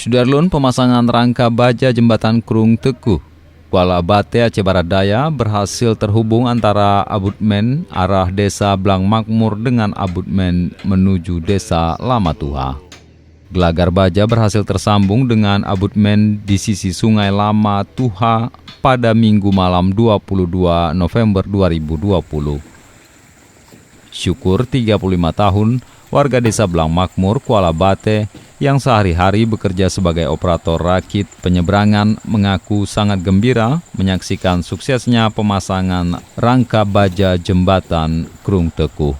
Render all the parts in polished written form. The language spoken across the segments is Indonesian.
Sudarlun, pemasangan rangka baja jembatan Krung Tekuh, Kuala Bate, Aceh Barat Daya berhasil terhubung antara abutmen arah desa Blang Makmur dengan abutmen menuju desa Lama Tuha. Gelagar baja berhasil tersambung dengan abutmen di sisi Sungai Lama Tuha pada Minggu malam 22 November 2020. Syukur 35 tahun, warga desa Blang Makmur, Kuala Bate, yang sehari-hari bekerja sebagai operator rakit penyeberangan mengaku sangat gembira menyaksikan suksesnya pemasangan rangka baja jembatan Krung Tekuh.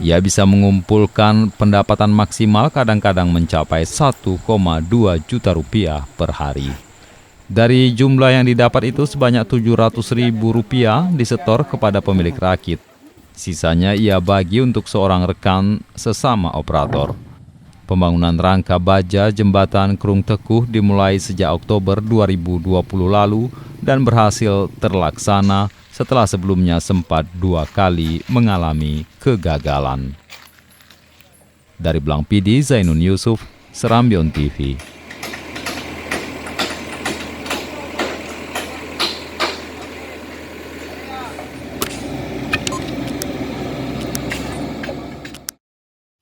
Ia bisa mengumpulkan pendapatan maksimal kadang-kadang mencapai 1,2 juta rupiah per hari. Dari jumlah yang didapat itu sebanyak 700.000 rupiah disetor kepada pemilik rakit. Sisanya ia bagi untuk seorang rekan sesama operator. Pembangunan rangka baja jembatan Krung Tekuh dimulai sejak Oktober 2020 lalu dan berhasil terlaksana setelah sebelumnya sempat 2 kali mengalami kegagalan. Dari Blang PD, Zainun Yusuf, Serambion TV.